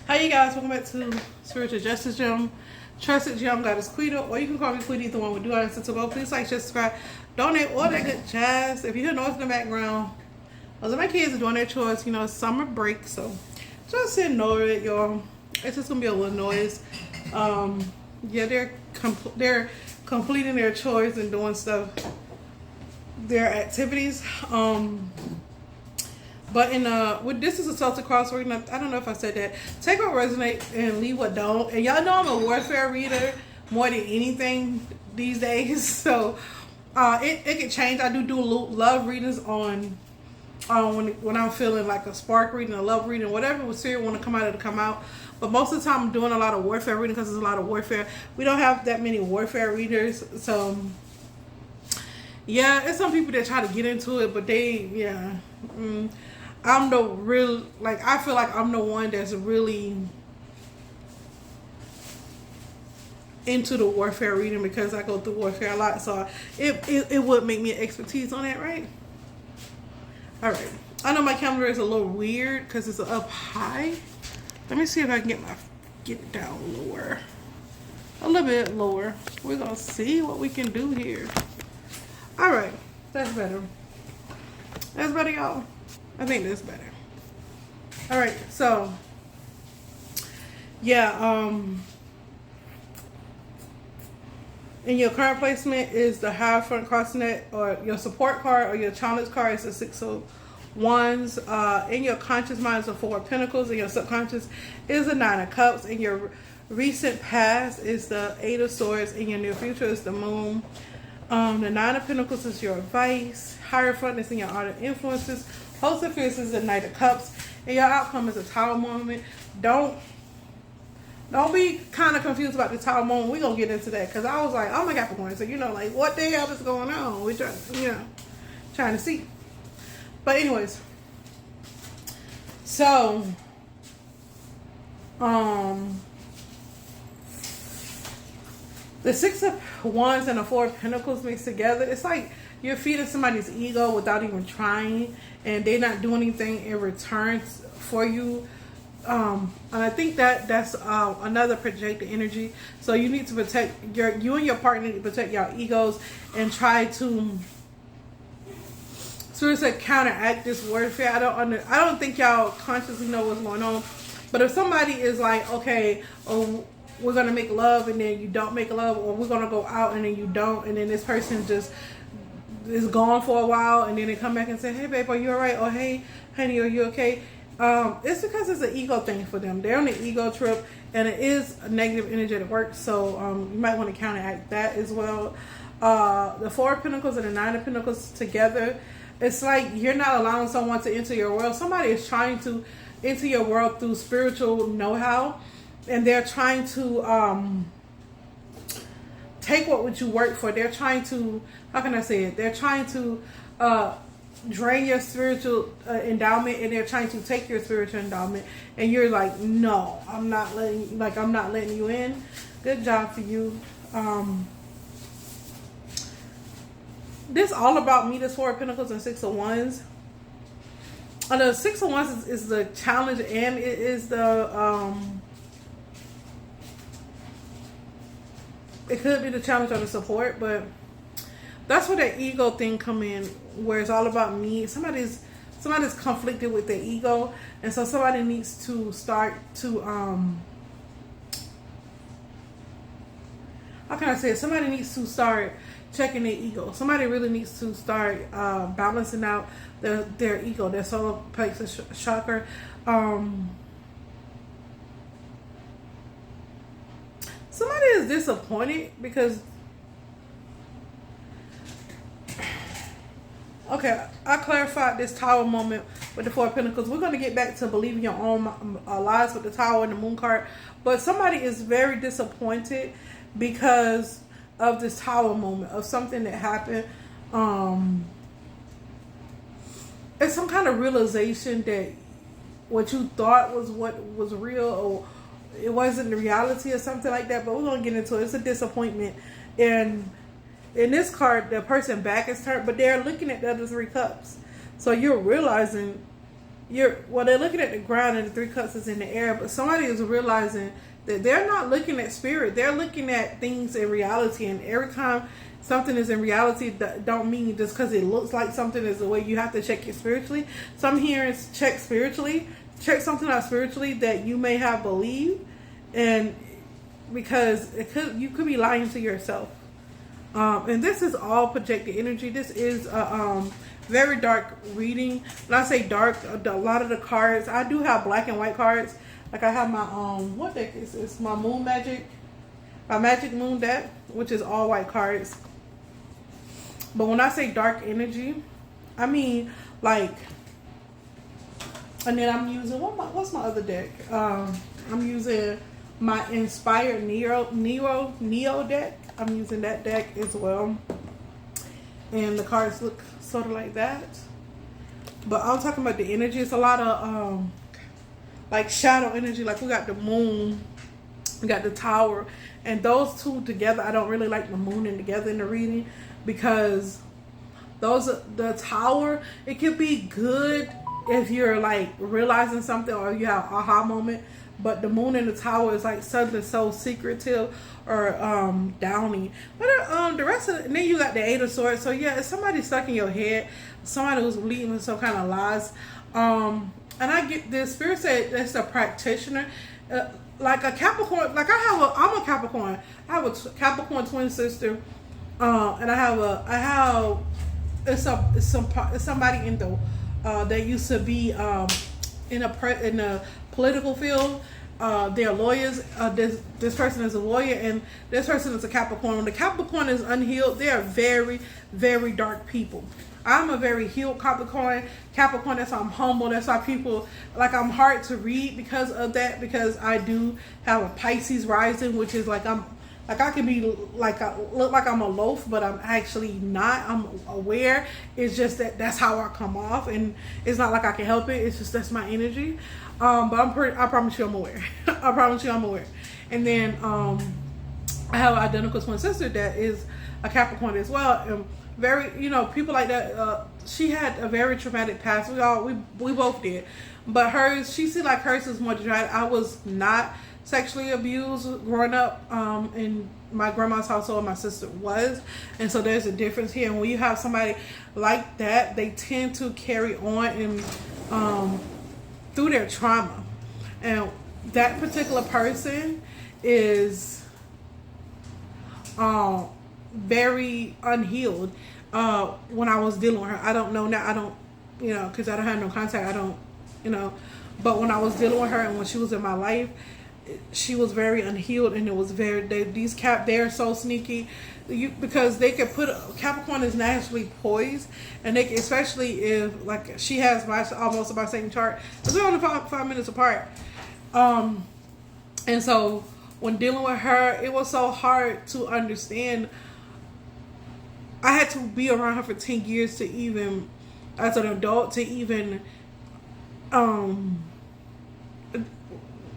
Hi you guys, welcome back to Spiritual Justice Gym. Trusted Gym Goddess Quita, or you can call me Quita, either one would do. I listen to both. Please like, share, subscribe, donate, all that good jazz. If you hear noise in the background, those of my kids are doing their chores. You know, it's summer break, so just ignore it, y'all. It's just gonna be a little noise. Yeah, they're completing their chores and doing stuff, their activities. But with this is a Celtic cross reading. I don't know if I said that. Take what resonates and leave what don't. And y'all know I'm a warfare reader more than anything these days. So it can change. I do love readings on when I'm feeling like a spark reading, a love reading, whatever was serious want to come out, it'll come out. But most of the time I'm doing a lot of warfare reading because there's a lot of warfare. We don't have that many warfare readers, so yeah, it's some people that try to get into it, but I'm the real, like, I feel like I'm the one that's really into the warfare reading because I go through warfare a lot. So it would make me an expertise on that, right? All right. I know my calendar is a little weird because it's up high. Let me see if I can get it down lower. A little bit lower. We're going to see what we can do here. All right. That's better. That's better, y'all. I think that's better. All right, so yeah, in your current placement is the High Front Crossnet, or your support card, or your challenge card is the Six of Wands. In your conscious mind is the Four of Pentacles. In your subconscious is the Nine of Cups. In your recent past is the Eight of Swords. In your near future is the Moon. The Nine of Pentacles is your advice. Higher Front is in your outer influences. Host of Fears is the Knight of Cups. And your outcome is a Tower moment. Don't be kind of confused about the Tower moment. We're going to get into that. Because I was like, oh my Capricorn. So, like, what the hell is going on? We're trying to see. But anyways. So, the Six of Wands and the Four of Pentacles mixed together. It's like you're feeding somebody's ego without even trying, and they're not doing anything in return for you. And I think that's another projected energy. So you need to protect you and your partner need to protect your egos and try to seriously counteract this warfare. I don't think y'all consciously know what's going on. But if somebody is like, okay, we're gonna make love and then you don't make love, or we're gonna go out and then you don't, and then this person just is gone for a while and then they come back and say, hey babe, are you all right? Or hey honey, are you okay? It's because it's an ego thing for them. They're on an ego trip, and it is a negative energy at work. So you might want to counteract that as well. The Four of Pentacles and the Nine of Pentacles together, it's like you're not allowing someone to enter your world. Somebody is trying to enter your world through spiritual know-how, and they're trying to take what you work for. They're trying to, how can I say it? They're trying to drain your spiritual endowment, and they're trying to take your spiritual endowment, and you're like, no, I'm not letting you in. Good job for you. This all about me, this Four of Pentacles and Six of Wands. The Six of Wands is the challenge, and it is the it could be the challenge or the support, but that's where that ego thing come in, where it's all about me. Somebody's conflicted with their ego, and so somebody needs to start to how can I say it? Somebody needs to start checking their ego. Somebody really needs to start balancing out their ego, their solar plexus chakra. Somebody is disappointed because, okay, I clarified this Tower moment with the Four of Pentacles. We're going to get back to believing your own lies with the Tower and the Moon card. But somebody is very disappointed because of this Tower moment, of something that happened. It's some kind of realization that what you thought was what was real, or it wasn't the reality or something like that. But we're going to get into it. It's a disappointment. And in this card, the person back is turned, but they're looking at the other three cups. So you're realizing they're looking at the ground and the three cups is in the air, but somebody is realizing that they're not looking at spirit. They're looking at things in reality, and every time something is in reality, that don't mean just because it looks like something is the way. You have to check it spiritually. So I'm hearing check spiritually, check something out spiritually that you may have believed, and because you could be lying to yourself. And this is all projected energy. This is a very dark reading. When I say dark, a lot of the cards, I do have black and white cards. Like I have my what deck is this? My Moon Magic, my Magic Moon deck, which is all white cards. But when I say dark energy, I mean like, and then I'm using what's my other deck? I'm using my Inspired Neo deck. I'm using that deck as well, and the cards look sort of like that. But I'm talking about the energy. It's a lot of like shadow energy. Like we got the moon, we got the tower, and those two together. I don't really like the moon and together in the reading, because the tower, it could be good if you're like realizing something or you have aha moment. But the moon and the tower is like something so secretive or downy. But the rest of it, and then you got the Eight of Swords. So yeah, it's somebody stuck in your head, somebody who's believing in some kind of lies. And I get this spirit said that's a practitioner, like a Capricorn. Like I'm a Capricorn. I have a Capricorn twin sister, and it's somebody in the that used to be in a political field. They're lawyers. This person is a lawyer, and this person is a Capricorn. When the Capricorn is unhealed, they are very, very dark people. I'm a very healed Capricorn. That's why I'm humble. That's why people, like, I'm hard to read because of that, because I do have a Pisces rising, which is like I can be like, look like I'm a loaf, but I'm actually not. I'm aware. It's just that's how I come off, and it's not like I can help it. It's just that's my energy. But I promise you I'm aware. I promise you I'm aware. And then I have an identical twin sister that is a Capricorn as well. And very, people like that. She had a very traumatic past. We both did, but she seemed like hers is more dramatic. I was not sexually abused growing up in my grandma's household. My sister was, and so there's a difference here. And when you have somebody like that, they tend to carry on and through their trauma, and that particular person is very unhealed. When I was dealing with her, I don't know now. I don't, because I don't have no contact. I don't, but when I was dealing with her and when she was in my life, she was very unhealed, and it was they're so sneaky, because they could Capricorn is naturally poised, and they can, especially if like she has almost my same chart, because we're only 5 minutes apart, and so when dealing with her, it was so hard to understand. I had to be around her for 10 years to even, as an adult, to even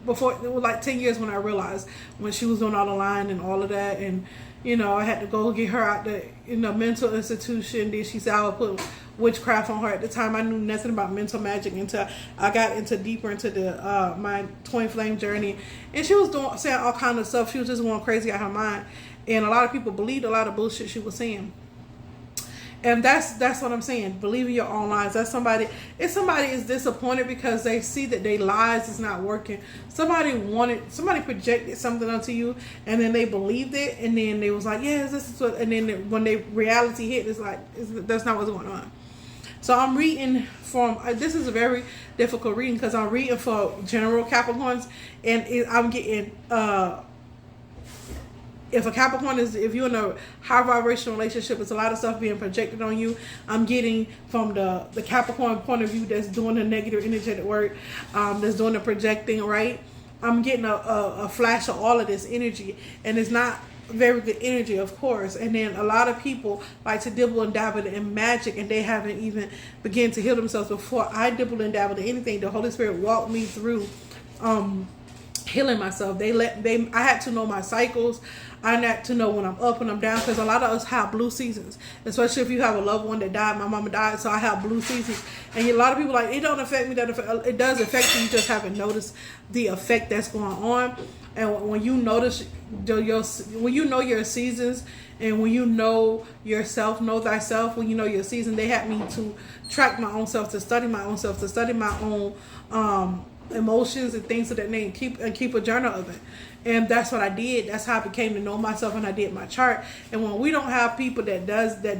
before, it was like 10 years when I realized, when she was doing all the lying and all of that, and I had to go get her out the mental institution. Then she said I would put witchcraft on her. At the time, I knew nothing about mental magic until I got deeper into the my twin flame journey, and she was saying all kind of stuff. She was just going crazy out her mind, and a lot of people believed a lot of bullshit she was saying. And that's what I'm saying. Believing your own lies. If somebody is disappointed because they see that their lies is not working. Somebody projected something onto you, and then they believed it, and then they was like, yes, this is what, and then when reality hit, it's like, that's not what's going on. So I'm reading this is a very difficult reading, because I'm reading for general Capricorns, and I'm getting, if a Capricorn if you're in a high vibration relationship, it's a lot of stuff being projected on you. I'm getting from the Capricorn point of view that's doing the negative energetic work, that's doing the projecting, right? I'm getting a flash of all of this energy, and it's not very good energy, of course. And then a lot of people like to dibble and dabble in magic, and they haven't even begun to heal themselves. Before I dibble and dabble in anything, the Holy Spirit walked me through healing myself. I had to know my cycles. I had to know when I'm up and I'm down, because a lot of us have blue seasons, especially if you have a loved one that died. My mama died, so I have blue seasons. And a lot of people like, it don't affect me. It does affect you. You just haven't noticed the effect that's going on. And when you notice when you know your seasons, and when you know yourself, know thyself, when you know your season, they had me to track my own self, to study my own self, to study my own emotions and things of that nature, keep a journal of it. And that's what I did. That's how I became to know myself, and I did my chart. And when we don't have people that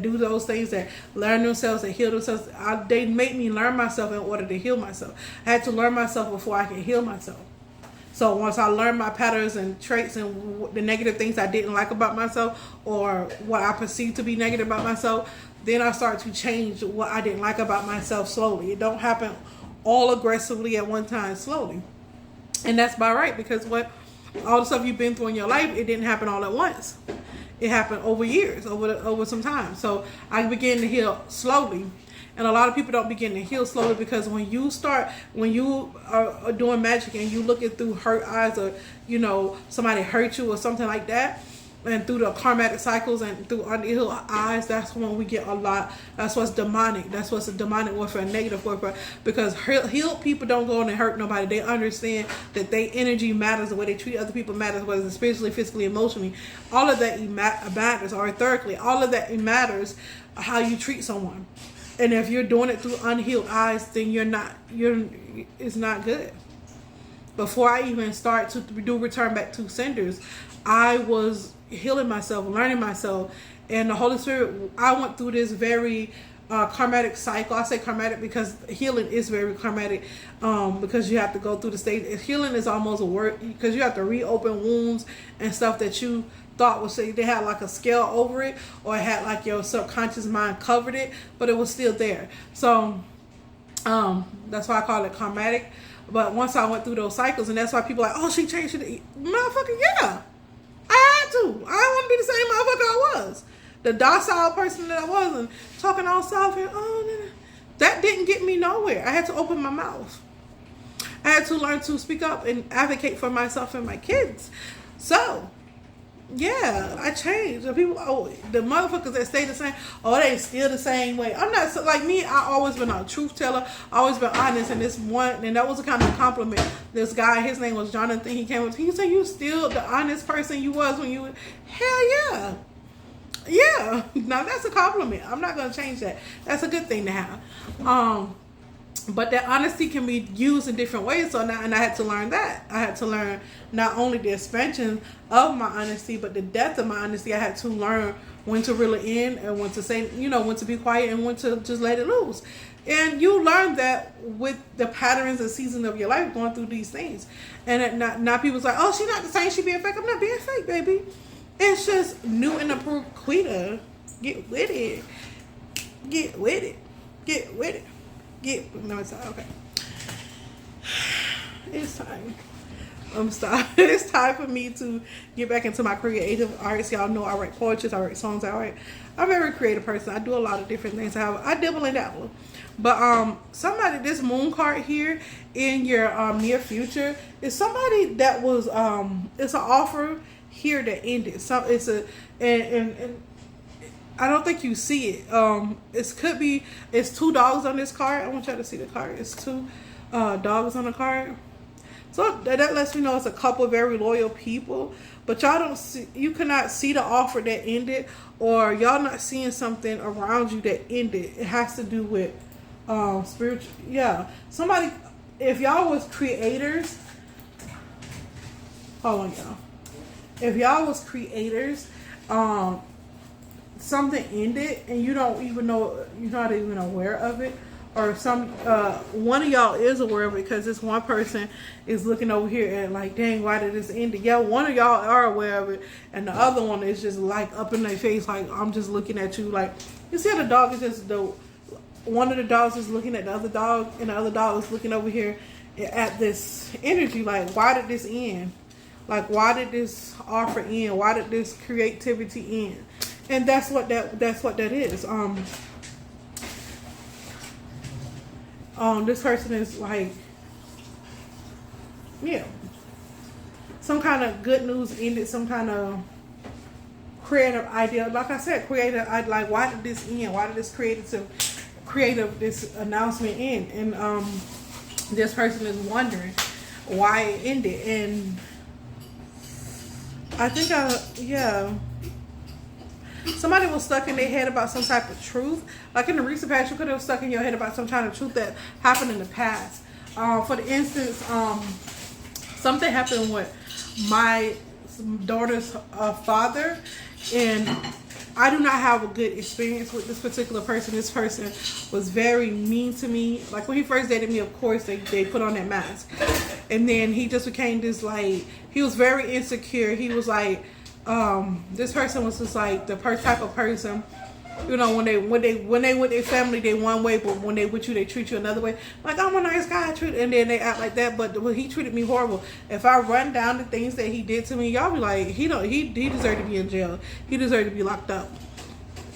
do those things, that learn themselves, that heal themselves, they make me learn myself in order to heal myself. I had to learn myself before I could heal myself. So once I learned my patterns and traits and the negative things I didn't like about myself, or what I perceived to be negative about myself, then I started to change what I didn't like about myself slowly. It don't happen all aggressively at one time, slowly. And that's by right, because all the stuff you've been through in your life, it didn't happen all at once. It happened over years, over some time. So I began to heal slowly. And a lot of people don't begin to heal slowly, because when you are doing magic and you looking through hurt eyes, or somebody hurt you or something like that, and through the karmatic cycles and through unhealed eyes, that's when we get a lot. That's what's demonic. That's what's a demonic warfare, negative warfare. Because healed people don't go in and hurt nobody. They understand that their energy matters, the way they treat other people matters, whether it's spiritually, physically, emotionally. All of that matters, or etherically. All of that matters, how you treat someone. And if you're doing it through unhealed eyes, then it's not good. Before I even start to do return back to senders, I was healing myself, learning myself, and the Holy Spirit. I went through this very karmatic cycle. I say karmatic because healing is very karmatic, because you have to go through the stage. Healing is almost a word, because you have to reopen wounds and stuff that you thought was, they had like a scale over it, or it had like your subconscious mind covered it, but it was still there. So that's why I call it karmatic. But once I went through those cycles, and that's why people are like, oh, she changed it. Motherfucker, yeah. I had to. I don't want to be the same motherfucker I was. The docile person that I was, and talking all soft, and that didn't get me nowhere. I had to open my mouth. I had to learn to speak up and advocate for myself and my kids. So yeah, I changed. The people, the motherfuckers that stay the same, they still the same way. I'm not like me. I always been a truth teller. Always been honest. And that was a kind of compliment. This guy, his name was Jonathan. He came up to me. He said, "You still the honest person you was when you." Hell yeah, yeah. Now that's a compliment. I'm not gonna change that. That's a good thing to have. But that honesty can be used in different ways. So now, and I had to learn that. I had to learn not only the expansion of my honesty, but the depth of my honesty. I had to learn when to reel it in, and when to say, when to be quiet, and when to just let it loose. And you learn that with the patterns and seasons of your life, going through these things. And not people's like, oh, she's not the same, she being fake. I'm not being fake, baby. It's just new and approved Quita. Get with it. Get with it. Get with it. No, it's not. Okay. It's time. It's time for me to get back into my creative arts. Y'all know I write poetry, I write songs, I'm a very creative person. I do a lot of different things. I dibble and dabble. But this moon card here in your near future is somebody that was it's an offer here that ended. So it's and I don't think you see it. It's two dogs on this card. I want y'all to see the card. It's two dogs on the card. So that lets me know it's a couple of very loyal people. But you cannot see the offer that ended, or y'all not seeing something around you that ended. It has to do with spiritual. Yeah. Somebody, if y'all was creators, hold on, y'all. If y'all was creators, something ended and you don't even know, you're not even aware of it, or one of y'all is aware of it, because this one person is looking over here and like, dang, why did this end? Yeah, one of y'all are aware of it, and the other one is just like up in their face, like, I'm just looking at you. Like, you see how the dog is just one of the dogs is looking at the other dog, and the other dog is looking over here at this energy, like, why did this end? Like, why did this offer end? Why did this creativity end? And that's what that is. This person is like, yeah. some kind of good news ended, some kind of creative idea. Like I said, creative. Like, why did this end? Why did this this announcement end? And this person is wondering why it ended. And I think somebody was stuck in their head about some type of truth. Like in the recent past, you could have stuck in your head about some kind of truth that happened in the past. For the instance, something happened with my daughter's father, and I do not have a good experience with this particular person. This person was very mean to me. Like when he first dated me, of course, they put on that mask. And then he just became this, like, he was very insecure. He was like, this person was just like the type of person, you know, when they with their family, they one way, but when they with you, they treat you another way. Like, I'm a nice guy, and then they act like that. But he treated me horrible. If I run down the things that he did to me, y'all be like, he deserved to be in jail. He deserved to be locked up.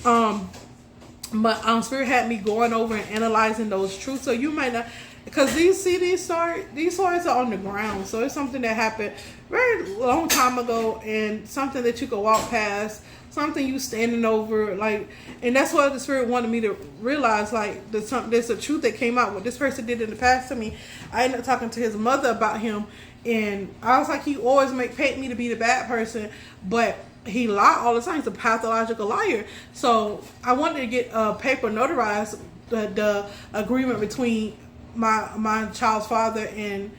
But Spirit had me going over and analyzing those truths. So you might not, because these stories are on the ground. So it's something that happened very long time ago, and something that you could walk past, something you standing over, like, and that's what the Spirit wanted me to realize. Like, there's a truth that came out. What this person did in the past to me, I ended up talking to his mother about him, and I was like, he always paint me to be the bad person, but he lied all the time. He's a pathological liar. So I wanted to get a paper notarized, the agreement between my child's father and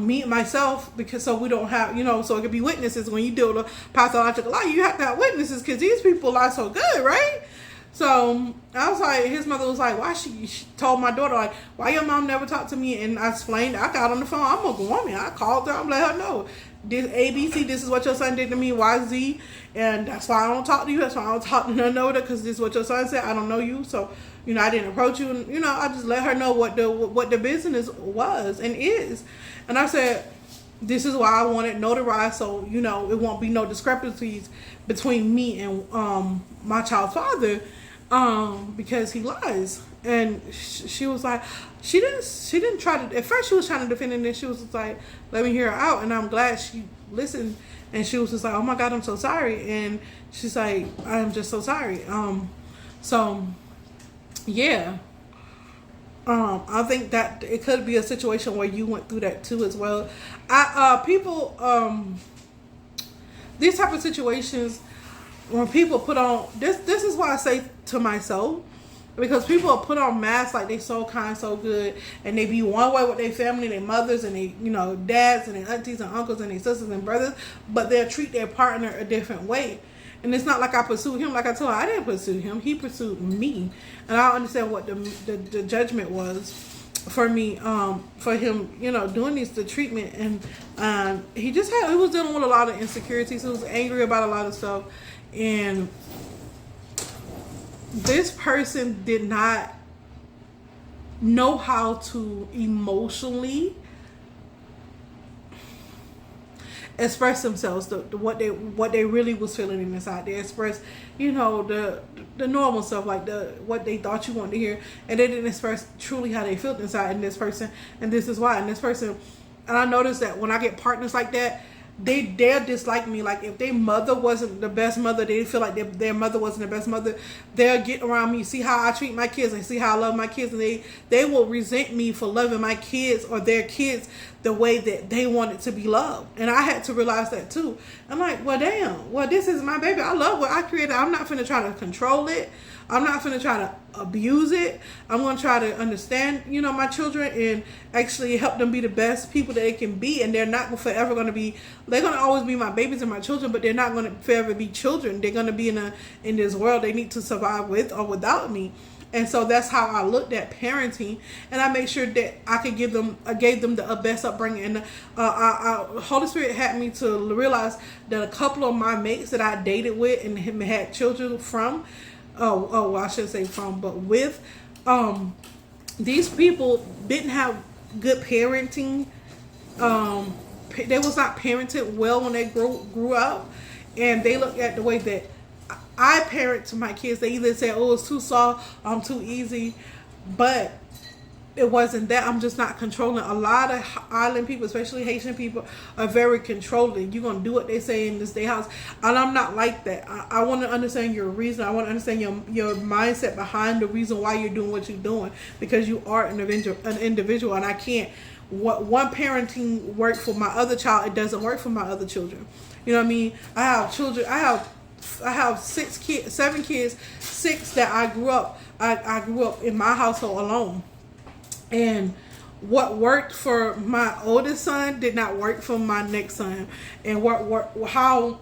me and myself, because so we don't have, so it could be witnesses. When you deal with a pathological lie, you have to have witnesses, because these people lie so good, right? So I was like, his mother was like, why she told my daughter, like, why your mom never talked to me? And I explained, I got on the phone, I'm a woman, I called her, I'm let her know, this ABC, this is what your son did to me, YZ, and that's why I don't talk to you, that's why I don't talk to none of it, because this is what your son said, I don't know you, so, I didn't approach you, and, I just let her know what the business was and is. And I said, this is why I want it notarized, so, it won't be no discrepancies between me and my child's father, because he lies. And she was like, she didn't try to, at first she was trying to defend it, and then she was just like, let me hear her out. And I'm glad she listened, and she was just like, oh my God, I'm so sorry. And she's like, I'm just so sorry. So yeah. I think that it could be a situation where you went through that too as well. These type of situations, when people put on this is why I say to myself, because people put on masks like they so kind, so good, and they be one way with their family, their mothers, and they, dads, and their aunties and uncles, and their sisters and brothers, but they'll treat their partner a different way. And it's not like I pursued him. Like I told her, I didn't pursue him. He pursued me. And I understand what the judgment was for me, for him, doing the treatment. And he was dealing with a lot of insecurities. He was angry about a lot of stuff. And this person did not know how to emotionally express themselves, what they really was feeling inside. They expressed, the normal stuff, like what they thought you wanted to hear, and they didn't express truly how they felt inside in this person. And this is why. And this person, and I noticed that when I get partners like that, they'll dislike me. Like if their mother wasn't the best mother, they feel like their mother wasn't the best mother, they'll get around me, see how I treat my kids, and see how I love my kids, and they will resent me for loving my kids or their kids the way that they wanted to be loved. And I had to realize that too. I'm like, well, damn, this is my baby. I love what I created. I'm not finna try to control it. I'm not finna try to abuse it. I'm gonna try to understand, my children, and actually help them be the best people that they can be. And they're not forever gonna be, they're gonna always be my babies and my children, but they're not gonna forever be children. They're gonna be in this world. They need to survive with or without me. And so that's how I looked at parenting, and I made sure that I gave them the best upbringing. And Holy Spirit had me to realize that a couple of my mates that I dated with and had children from, I shouldn't say from, but with, these people didn't have good parenting. They was not parented well when they grew up, and they looked at the way that I parent to my kids. They either say, oh, it's too soft, I'm too easy. But it wasn't that. I'm just not controlling. A lot of island people, especially Haitian people, are very controlling. You're going to do what they say in this day house. And I'm not like that. I want to understand your reason. I want to understand your mindset behind the reason why you're doing what you're doing. Because you are an individual. And I can't. What one parenting worked for my other child, it doesn't work for my other children. You know what I mean? I have children. I have 7 kids, 6 that I grew up. I grew up in my household alone. And what worked for my oldest son did not work for my next son. And how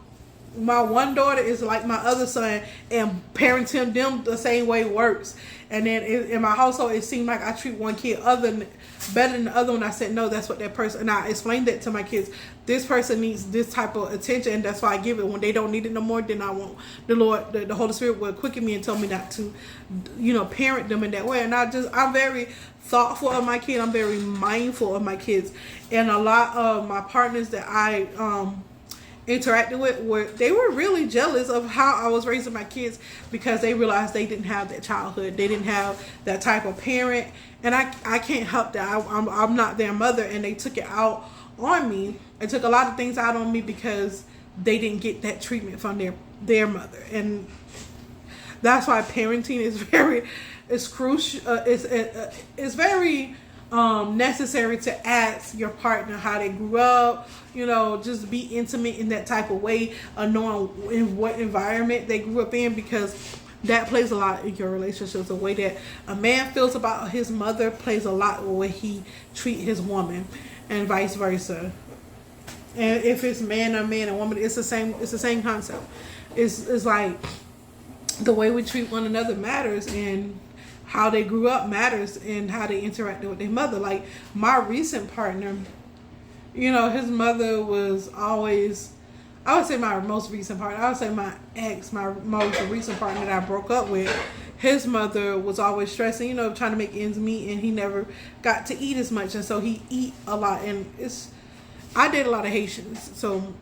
my one daughter is like my other son, and parenting them the same way works. And then in my household, it seemed like I treat one kid better than the other one. I said, no, that's what that person, and I explained that to my kids. This person needs this type of attention, and that's why I give it. When they don't need it no more, then I won't. The Lord, the Holy Spirit will quicken me and tell me not to, parent them in that way. And I'm very thoughtful of my kid. I'm very mindful of my kids. And a lot of my partners that I interacted with, they were really jealous of how I was raising my kids, because they realized they didn't have that childhood. They didn't have that type of parent, and I can't help that. I'm not their mother, and they took it out on me. It took a lot of things out on me because they didn't get that treatment from their mother. And that's why parenting is crucial. It's very necessary to ask your partner how they grew up, just be intimate in that type of way, knowing in what environment they grew up in, because that plays a lot in your relationships. The way that a man feels about his mother plays a lot with the way he treat his woman, and vice versa. And if it's man and woman, it's the same concept. It's like the way we treat one another matters, and how they grew up matters, and how they interacted with their mother. Like my recent partner, his mother was always, I would say my most recent partner, I would say my ex, my most recent partner that I broke up with, his mother was always stressing, trying to make ends meet, and he never got to eat as much, and so he eat a lot. And I date a lot of Haitians, so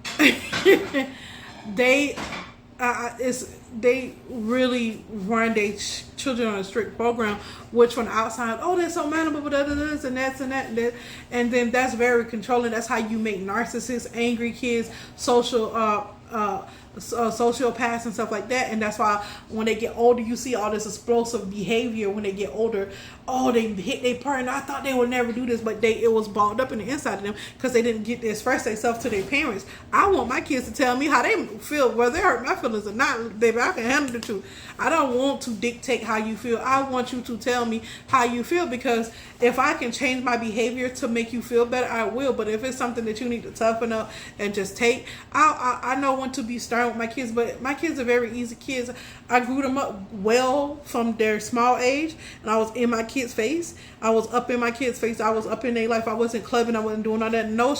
they really run their children on a strict program, which from the outside, they're so mad about this and that and that and that, and then that's very controlling. That's how you make narcissists, angry kids, sociopaths and stuff like that. And that's why when they get older, you see all this explosive behavior. When they get older, they hit their partner. I thought they would never do this, but it was balled up in the inside of them because they didn't get to express themselves to their parents. I want my kids to tell me how they feel, whether they hurt my feelings or not. Baby, I can handle the truth. I don't want to dictate how you feel. I want you to tell me how you feel, because if I can change my behavior to make you feel better, I will. But if it's something that you need to toughen up and just take, I know when to be stern with my kids. But my kids are very easy kids. I grew them up well from their small age, and I was in my kids' face. I was up in my kids' face. I was up in their life. I wasn't clubbing. I wasn't doing all that. No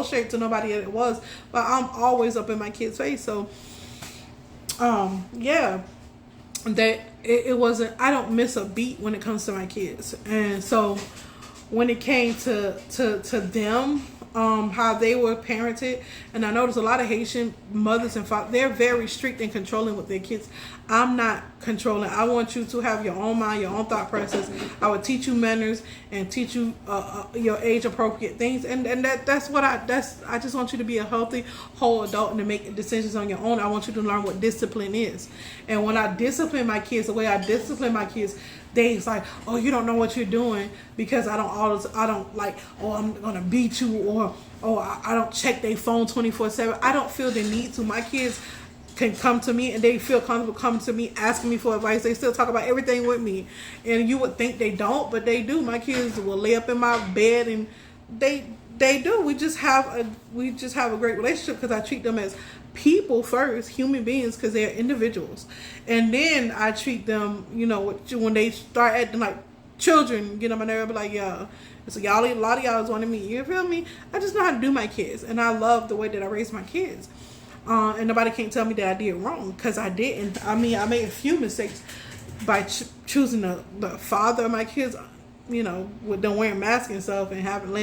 shade to nobody that it was, but I'm always up in my kids' face. So, yeah. That it wasn't, I don't miss a beat when it comes to my kids. And so when it came to them, how they were parented, and I noticed a lot of Haitian mothers and fathers, they're very strict and controlling with their kids. I'm not controlling. I want you to have your own mind, your own thought process. I would teach you manners and teach you your age appropriate things, and that's what I just want you to be a healthy whole adult and to make decisions on your own. I want you to learn what discipline is. And when I discipline my kids, the way I discipline my kids, it's like, you don't know what you're doing, because I don't like, I'm gonna beat you, or I don't check their phone 24/7. I don't feel the need to. My kids can come to me, and they feel comfortable coming to me, asking me for advice. They still talk about everything with me, and you would think they don't, but they do. My kids will lay up in my bed, and they do. We just have a great relationship, because I treat them as people first, human beings, because they're individuals, and then I treat them, when they start acting like children, get on my nerve, be like, yeah, so a lot of y'all is wanting me. You feel me? I just know how to do my kids, and I love the way that I raise my kids. And nobody can't tell me that I did wrong, because I didn't. I mean, I made a few mistakes by choosing the father of my kids, with them wearing masks and stuff, and having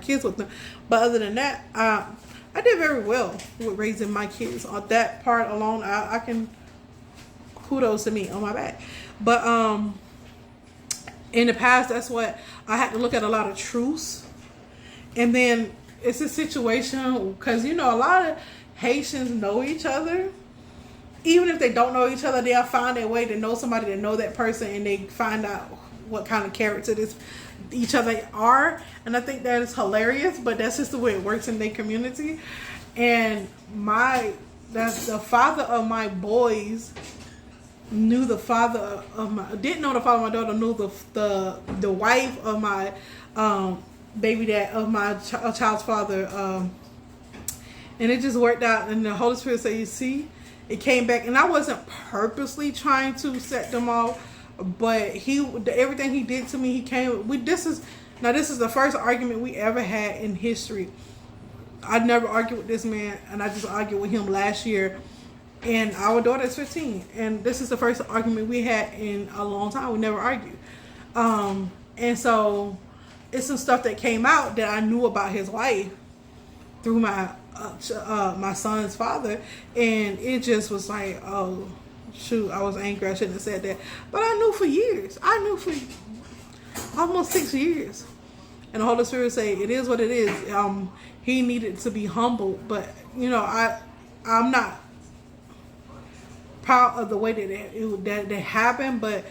kids with them. But other than that, I did very well with raising my kids. On that part alone, I can, kudos to me on my back. But In the past, that's what I had to look at, a lot of truths. And then it's a situation, because, you know, a lot of Haitians know each other. Even if they don't know each other, they'll find their way to know somebody, to know that person, and they find out what kind of character each other are. And I think that is hilarious, but that's just the way it works in their community. And that's the father of my boys knew the father of my, didn't know the father of my daughter, knew the wife of my baby dad, of my child's father, and it just worked out. And the Holy Spirit said, you see, it came back. And I wasn't purposely trying to set them off, but everything he did to me, he came. This is the first argument we ever had in history. I never argued with this man, and I just argued with him last year. And our daughter is 15, and this is the first argument we had in a long time. We never argued, and so it's some stuff that came out that I knew about his wife through my son's father, and it just was like, oh shoot, I was angry. I shouldn't have said that, but I knew for years. I knew for almost 6 years, and the Holy Spirit said, it is what it is. He needed to be humbled, but you know, I'm not proud of the way that happened, but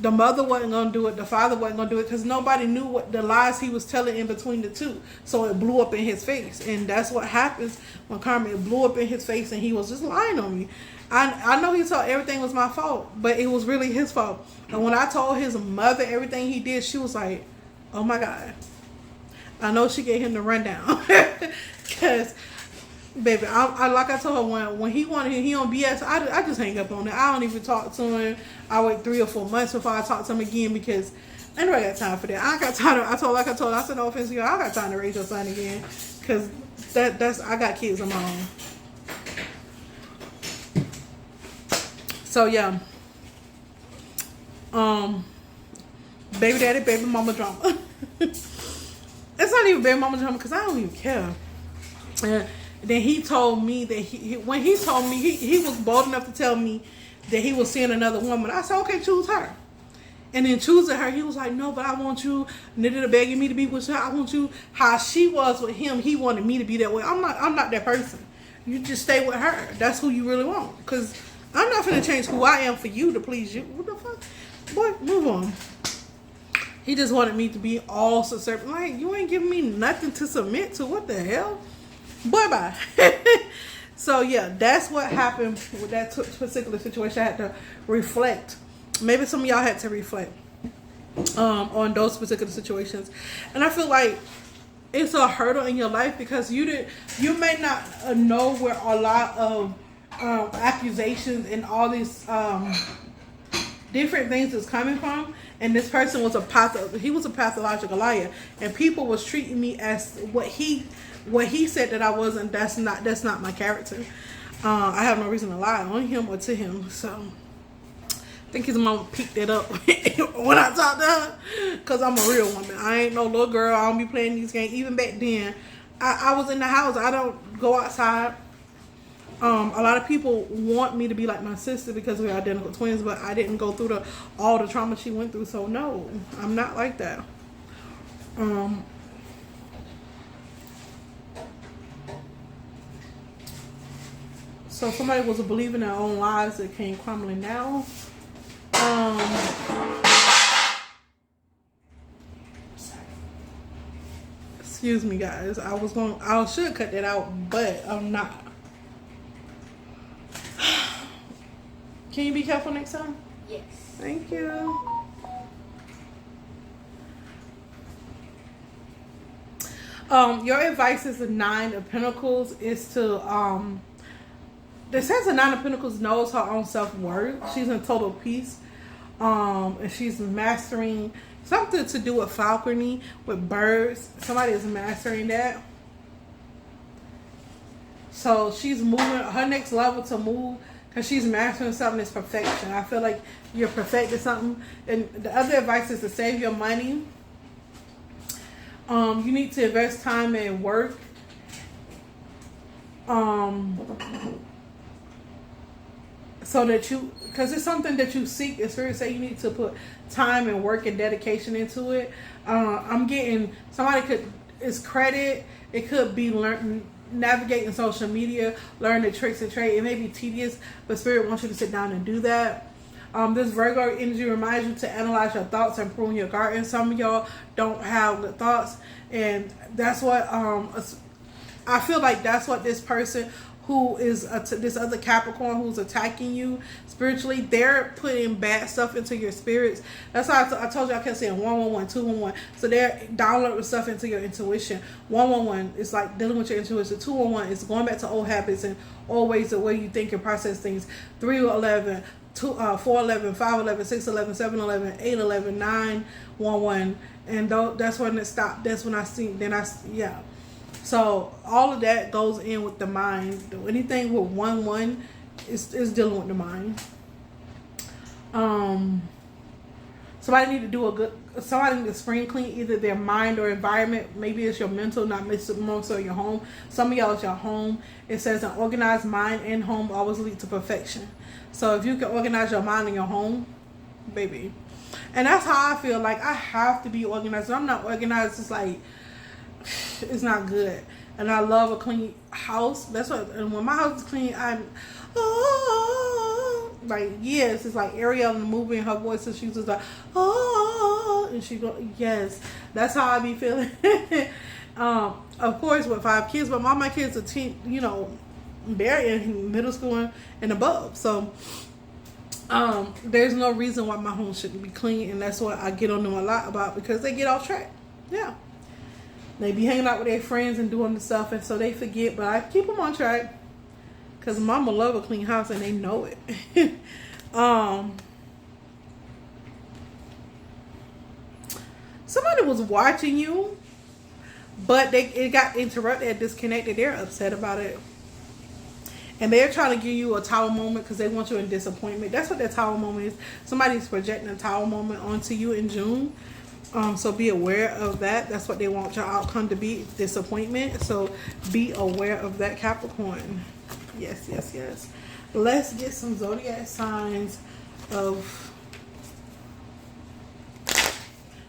the mother wasn't going to do it, the father wasn't going to do it, because nobody knew what the lies he was telling in between the two. So it blew up in his face, and that's what happens when karma, it blew up in his face, and he was just lying on me. I know he thought everything was my fault, but it was really his fault. And when I told his mother everything he did, she was like, oh my God. I know she gave him the rundown, because baby, I like I told her, when he wanted, he on BS, I just hang up on it. I don't even talk to him. I wait 3 or 4 months before I talk to him again, because I never got time for that. I got time. I said, no offense to you, I got time to raise your son again, because that's I got kids of my own. So yeah, baby daddy, baby mama drama. It's not even baby mama drama, because I don't even care. And then he told me that when he told me, he was bold enough to tell me that he was seeing another woman. I said, okay, choose her. And then choosing her, he was like, no, but I want you. And they're begging me to be with her. I want you. How she was with him, he wanted me to be that way. I'm not that person. You just stay with her. That's who you really want. Because I'm not going to change who I am for you to please you. What the fuck? Boy, move on. He just wanted me to be all subservient. Like, you ain't giving me nothing to submit to. What the hell? Bye-bye. So, yeah, that's what happened with that particular situation. I had to reflect. Maybe some of y'all had to reflect on those particular situations. And I feel like it's a hurdle in your life, because you may not know where a lot of accusations and all these different things is coming from. And this person was a pathological liar, and people was treating me as what he said that I wasn't. That's not my character. I have no reason to lie on him or to him. So I think his mom picked it up when I talked to her, because I'm a real woman. I ain't no little girl. I don't be playing these games. Even back then, I was in the house. I don't go outside. A lot of people want me to be like my sister because we're identical twins, but I didn't go through all the trauma she went through. So no, I'm not like that. So somebody was believing their own lies that came crumbling down. Excuse me, guys. I should cut that out, but I'm not. Can you be careful next time? Yes. Thank you. Your advice is the 9 of Pentacles is to it says the 9 of Pentacles knows her own self-worth. She's in total peace. And she's mastering something to do with falconry, with birds. Somebody is mastering that. So she's moving her next level to move, because she's mastering something that's perfection. I feel like you're perfecting something. And the other advice is to save your money. You need to invest time in work. so that you, because it's something that you seek. The Spirit say you need to put time and work and dedication into it. I'm getting it's credit. It could be navigating social media, learning the tricks and trade. It may be tedious, but Spirit wants you to sit down and do that. This Virgo energy reminds you to analyze your thoughts and prune your garden. Some of y'all don't have good thoughts, and that's what I feel like that's what this person who is this other Capricorn who's attacking you spiritually, they're putting bad stuff into your spirits. That's why I told you I kept saying 111, 211. So they're downloading stuff into your intuition. 111 is like dealing with your intuition. 211 is going back to old habits and old ways the way you think and process things. 311, 411, 511, 611, 711, 811, 911, and that's when it stopped. That's when I see. Yeah. So all of that goes in with the mind. Anything with 1-1 is dealing with the mind. Somebody need to spring clean either their mind or environment. Maybe it's your mental, not more so your home. Some of y'all it's your home. It says an organized mind and home always lead to perfection. So if you can organize your mind and your home, baby. And that's how I feel. Like I have to be organized. If I'm not organized, it's like it's not good. And I love a clean house. That's what. And when my house is clean, I'm like, yes, it's like Ariel in the movie and her voice. So she's just like, and she go, yes, that's how I be feeling. Of course with 5 kids, but all my kids are they're in middle school and above. So there's no reason why my home shouldn't be clean, and that's what I get on them a lot about, because they get off track. Yeah. They be hanging out with their friends and doing the stuff, and so they forget. But I keep them on track because mama love a clean house, and they know it. Somebody was watching you, but it got interrupted and disconnected. They're upset about it. And they're trying to give you a tower moment because they want you in disappointment. That's what that tower moment is. Somebody's projecting a tower moment onto you in June. So be aware of that. That's what they want your outcome to be, disappointment. So be aware of that, Capricorn. Yes, yes, yes. Let's get some zodiac signs of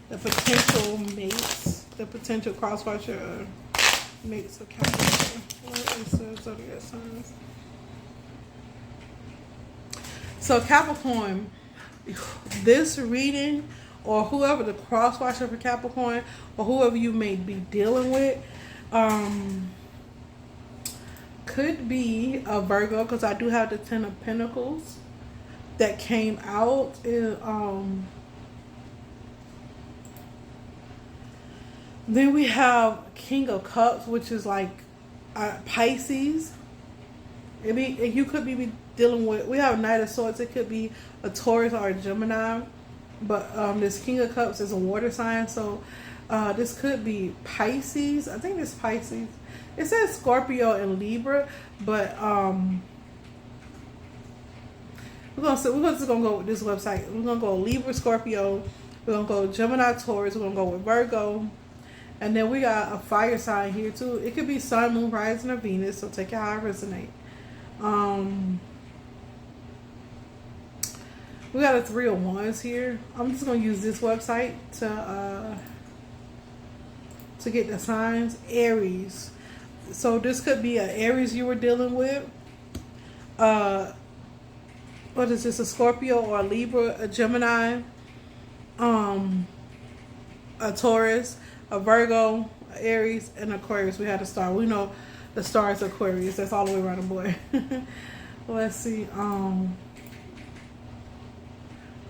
the potential mates, the potential crosswatcher mates of Capricorn. What is the zodiac signs? So Capricorn, this reading, or whoever the crosswatcher for Capricorn, or whoever you may be dealing with, could be a Virgo, because I do have the 10 of Pentacles that came out. Then we have King of Cups, which is like Pisces. You could be dealing with, we have Knight of Swords. It could be a Taurus or a Gemini. But this King of Cups is a water sign, so this could be Pisces. I think it's Pisces. It says Scorpio and Libra, but we're just gonna go with this website. We're gonna go Libra, Scorpio. We're gonna go Gemini, Taurus. We're gonna go with Virgo, and then we got a fire sign here too. It could be Sun, Moon, Rising, or Venus. So take it how it resonate. We got a 3 of Wands here. I'm just going to use this website to get the signs. Aries. So this could be an Aries you were dealing with. What is this? A Scorpio or a Libra, a Gemini, a Taurus, a Virgo, a Aries, and Aquarius. We had a star. We know the star is Aquarius. That's all the way around the board. Let's see.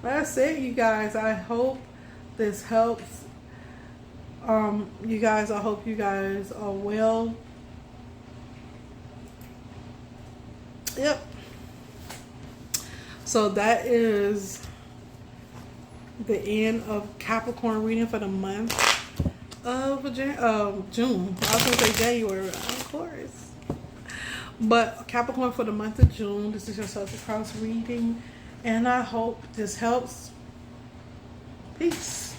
That's it, you guys. I hope this helps. You guys, I hope you guys are well. Yep. So that is the end of Capricorn reading for the month of June. I was going to say January, of course. But Capricorn for the month of June. This is your Celtic Cross reading. And I hope this helps. Peace.